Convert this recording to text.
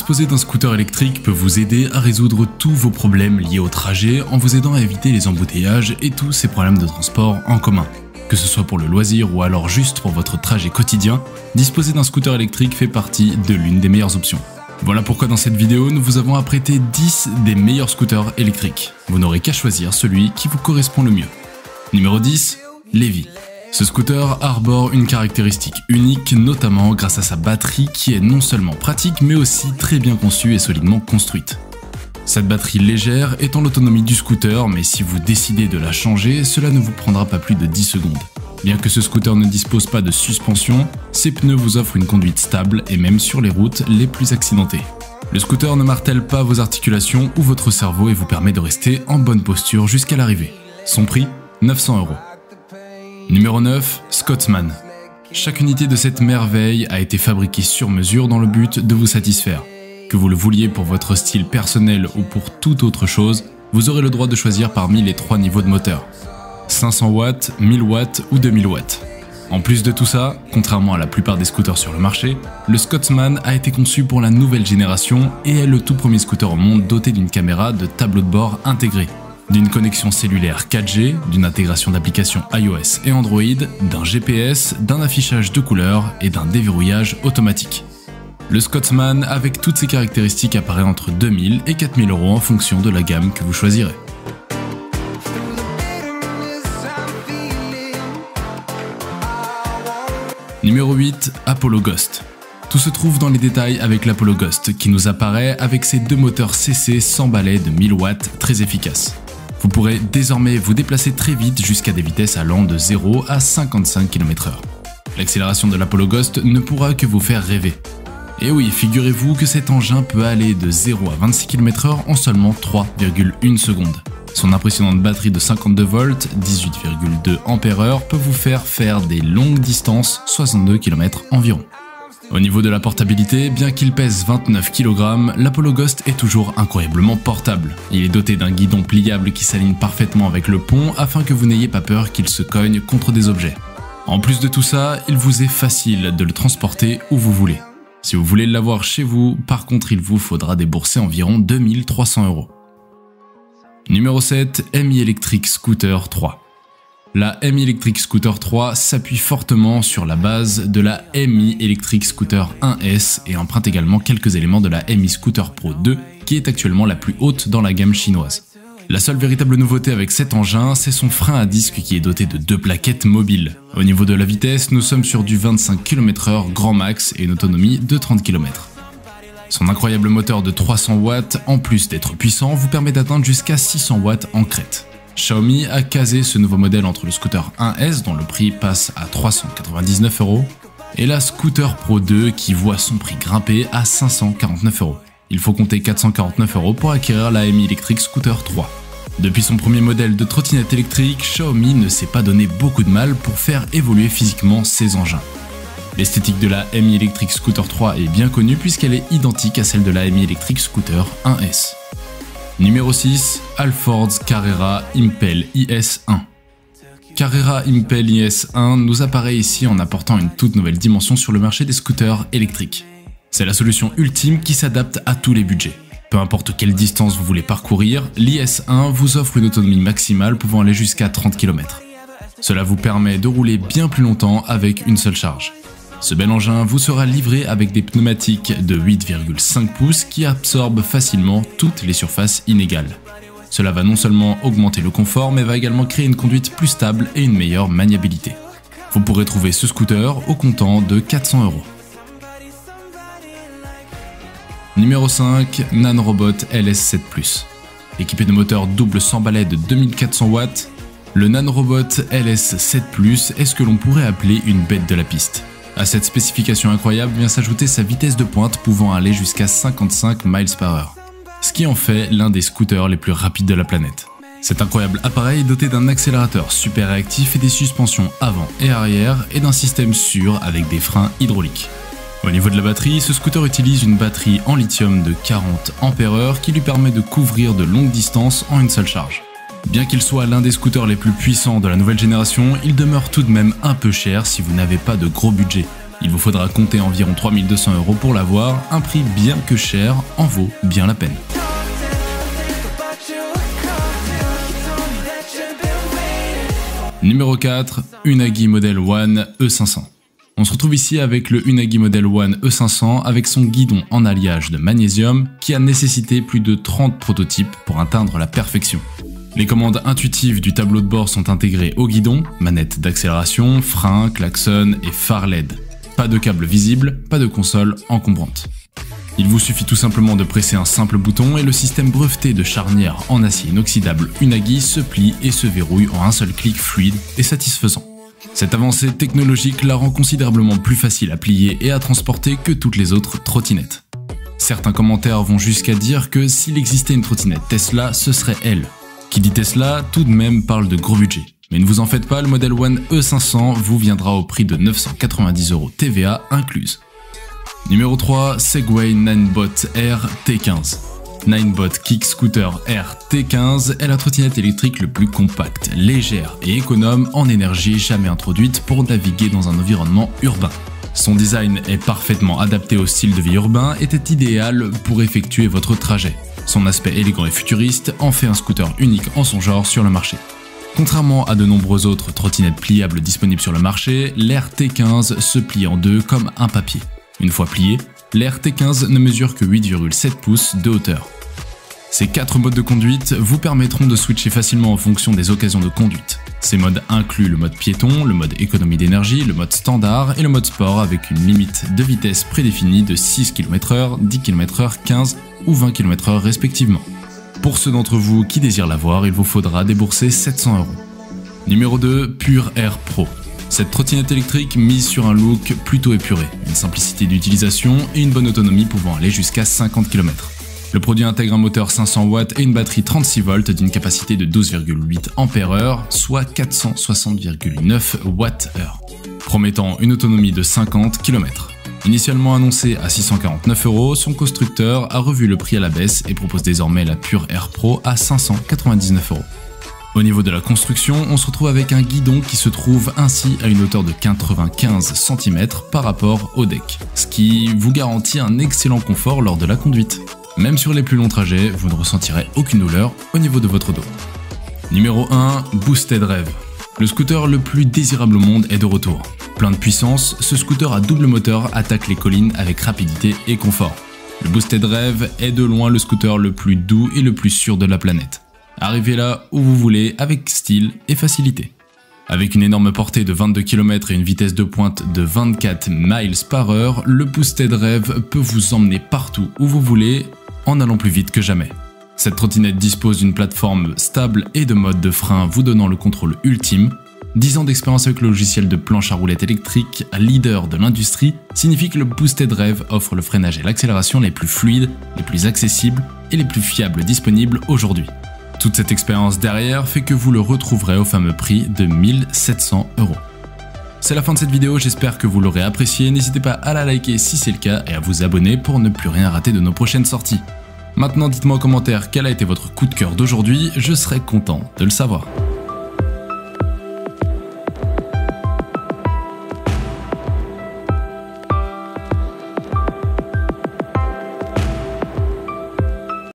disposer d'un scooter électrique peut vous aider à résoudre tous vos problèmes liés au trajet en vous aidant à éviter les embouteillages et tous ces problèmes de transport en commun. Que ce soit pour le loisir ou alors juste pour votre trajet quotidien, disposer d'un scooter électrique fait partie de l'une des meilleures options. Voilà pourquoi dans cette vidéo, nous vous avons apprêté 10 des meilleurs scooters électriques. Vous n'aurez qu'à choisir celui qui vous correspond le mieux. Numéro 10, Levi. Ce scooter arbore une caractéristique unique, notamment grâce à sa batterie qui est non seulement pratique mais aussi très bien conçue et solidement construite. Cette batterie légère est en l'autonomie du scooter, mais si vous décidez de la changer, cela ne vous prendra pas plus de 10 secondes. Bien que ce scooter ne dispose pas de suspension, ses pneus vous offrent une conduite stable et même sur les routes les plus accidentées. Le scooter ne martèle pas vos articulations ou votre cerveau et vous permet de rester en bonne posture jusqu'à l'arrivée. Son prix, 900 €. Numéro 9, Scotsman. Chaque unité de cette merveille a été fabriquée sur mesure dans le but de vous satisfaire. Que vous le vouliez pour votre style personnel ou pour toute autre chose, vous aurez le droit de choisir parmi les 3 niveaux de moteur. 500 watts, 1000 watts ou 2000 watts. En plus de tout ça, contrairement à la plupart des scooters sur le marché, le Scotsman a été conçu pour la nouvelle génération et est le tout premier scooter au monde doté d'une caméra de tableau de bord intégré, d'une connexion cellulaire 4G, d'une intégration d'applications iOS et Android, d'un GPS, d'un affichage de couleurs et d'un déverrouillage automatique. Le Scotsman avec toutes ces caractéristiques apparaît entre 2000 et 4000 € en fonction de la gamme que vous choisirez. Numéro 8, Apollo Ghost. Tout se trouve dans les détails avec l'Apollo Ghost qui nous apparaît avec ses 2 moteurs CC 100 balais de 1000 watts très efficaces. Vous pourrez désormais vous déplacer très vite jusqu'à des vitesses allant de 0 à 55 km/h. L'accélération de l'Apollo Ghost ne pourra que vous faire rêver. Et oui, figurez-vous que cet engin peut aller de 0 à 26 km/h en seulement 3,1 secondes. Son impressionnante batterie de 52 volts, 18,2 Ah peut vous faire des longues distances, 62 km environ. Au niveau de la portabilité, bien qu'il pèse 29 kg, l'Apollo Ghost est toujours incroyablement portable. Il est doté d'un guidon pliable qui s'aligne parfaitement avec le pont afin que vous n'ayez pas peur qu'il se cogne contre des objets. En plus de tout ça, il vous est facile de le transporter où vous voulez. Si vous voulez l'avoir chez vous, par contre il vous faudra débourser environ 2300 €. Numéro 7, MI Electric Scooter 3. La MI Electric Scooter 3 s'appuie fortement sur la base de la MI Electric Scooter 1S et emprunte également quelques éléments de la MI Scooter Pro 2 qui est actuellement la plus haute dans la gamme chinoise. La seule véritable nouveauté avec cet engin, c'est son frein à disque qui est doté de 2 plaquettes mobiles. Au niveau de la vitesse, nous sommes sur du 25 km/h grand max et une autonomie de 30 km. Son incroyable moteur de 300 watts, en plus d'être puissant, vous permet d'atteindre jusqu'à 600 watts en crête. Xiaomi a casé ce nouveau modèle entre le scooter 1S dont le prix passe à 399 € et la Scooter Pro 2 qui voit son prix grimper à 549 €. Il faut compter 449 € pour acquérir la MI Electric Scooter 3. Depuis son premier modèle de trottinette électrique, Xiaomi ne s'est pas donné beaucoup de mal pour faire évoluer physiquement ses engins. L'esthétique de la MI Electric Scooter 3 est bien connue puisqu'elle est identique à celle de la MI Electric Scooter 1S. Numéro 6, Halford's Carrera Impel IS1. Carrera Impel IS1 nous apparaît ici en apportant une toute nouvelle dimension sur le marché des scooters électriques. C'est la solution ultime qui s'adapte à tous les budgets. Peu importe quelle distance vous voulez parcourir, l'IS1 vous offre une autonomie maximale pouvant aller jusqu'à 30 km. Cela vous permet de rouler bien plus longtemps avec une seule charge. Ce bel engin vous sera livré avec des pneumatiques de 8,5 pouces qui absorbent facilement toutes les surfaces inégales. Cela va non seulement augmenter le confort mais va également créer une conduite plus stable et une meilleure maniabilité. Vous pourrez trouver ce scooter au comptant de 400 €. Numéro 5, Nanrobot LS7 Plus. Équipé de moteurs double 100 balais de 2400 watts, le Nanrobot LS7 Plus est ce que l'on pourrait appeler une bête de la piste. À cette spécification incroyable vient s'ajouter sa vitesse de pointe pouvant aller jusqu'à 55 mph, ce qui en fait l'un des scooters les plus rapides de la planète. Cet incroyable appareil est doté d'un accélérateur super réactif et des suspensions avant et arrière et d'un système sûr avec des freins hydrauliques. Au niveau de la batterie, ce scooter utilise une batterie en lithium de 40 Ah qui lui permet de couvrir de longues distances en une seule charge. Bien qu'il soit l'un des scooters les plus puissants de la nouvelle génération, il demeure tout de même un peu cher si vous n'avez pas de gros budget. Il vous faudra compter environ 3200 € pour l'avoir, un prix bien que cher en vaut bien la peine. Numéro 4, Unagi Model One E500. On se retrouve ici avec le Unagi Model One E500 avec son guidon en alliage de magnésium qui a nécessité plus de 30 prototypes pour atteindre la perfection. Les commandes intuitives du tableau de bord sont intégrées au guidon, manette d'accélération, frein, klaxon et phare LED. Pas de câble visible, pas de console encombrante. Il vous suffit tout simplement de presser un simple bouton et le système breveté de charnière en acier inoxydable Unagi se plie et se verrouille en un seul clic fluide et satisfaisant. Cette avancée technologique la rend considérablement plus facile à plier et à transporter que toutes les autres trottinettes. Certains commentaires vont jusqu'à dire que s'il existait une trottinette Tesla, ce serait elle. Qui dit Tesla, tout de même parle de gros budget. Mais ne vous en faites pas, le Model One E500 vous viendra au prix de 990 € TVA incluse. Numéro 3, Segway Ninebot R T15. Ninebot Kick Scooter R T15 est la trottinette électrique le plus compacte, légère et économe en énergie jamais introduite pour naviguer dans un environnement urbain. Son design est parfaitement adapté au style de vie urbain et est idéal pour effectuer votre trajet. Son aspect élégant et futuriste en fait un scooter unique en son genre sur le marché. Contrairement à de nombreuses autres trottinettes pliables disponibles sur le marché, l'R T15 se plie en deux comme un papier. Une fois plié, l'R T15 ne mesure que 8,7 pouces de hauteur. Ces 4 modes de conduite vous permettront de switcher facilement en fonction des occasions de conduite. Ces modes incluent le mode piéton, le mode économie d'énergie, le mode standard et le mode sport avec une limite de vitesse prédéfinie de 6 km/h, 10 km/h, 15 ou 20 km/h respectivement. Pour ceux d'entre vous qui désirent l'avoir, il vous faudra débourser 700 €. Numéro 2, Pure Air Pro. Cette trottinette électrique mise sur un look plutôt épuré, une simplicité d'utilisation et une bonne autonomie pouvant aller jusqu'à 50 km. Le produit intègre un moteur 500 watts et une batterie 36 volts d'une capacité de 12,8 Ah, soit 460,9 Wh, promettant une autonomie de 50 km. Initialement annoncé à 649 €, son constructeur a revu le prix à la baisse et propose désormais la Pure Air Pro à 599 €. Au niveau de la construction, on se retrouve avec un guidon qui se trouve ainsi à une hauteur de 95 cm par rapport au deck, ce qui vous garantit un excellent confort lors de la conduite. Même sur les plus longs trajets, vous ne ressentirez aucune douleur au niveau de votre dos. Numéro 1, Boosted Rev. Le scooter le plus désirable au monde est de retour. Plein de puissance, ce scooter à double moteur attaque les collines avec rapidité et confort. Le Boosted Rev est de loin le scooter le plus doux et le plus sûr de la planète. Arrivez là où vous voulez avec style et facilité. Avec une énorme portée de 22 km et une vitesse de pointe de 24 mph, le Boosted Rev peut vous emmener partout où vous voulez en allant plus vite que jamais. Cette trottinette dispose d'une plateforme stable et de mode de frein vous donnant le contrôle ultime. 10 ans d'expérience avec le logiciel de planche à roulettes électrique, leader de l'industrie, signifie que le Boosted Rev offre le freinage et l'accélération les plus fluides, les plus accessibles et les plus fiables disponibles aujourd'hui. Toute cette expérience derrière fait que vous le retrouverez au fameux prix de 1700 €. C'est la fin de cette vidéo, j'espère que vous l'aurez apprécié, n'hésitez pas à la liker si c'est le cas et à vous abonner pour ne plus rien rater de nos prochaines sorties. Maintenant dites-moi en commentaire quel a été votre coup de cœur d'aujourd'hui, je serai content de le savoir.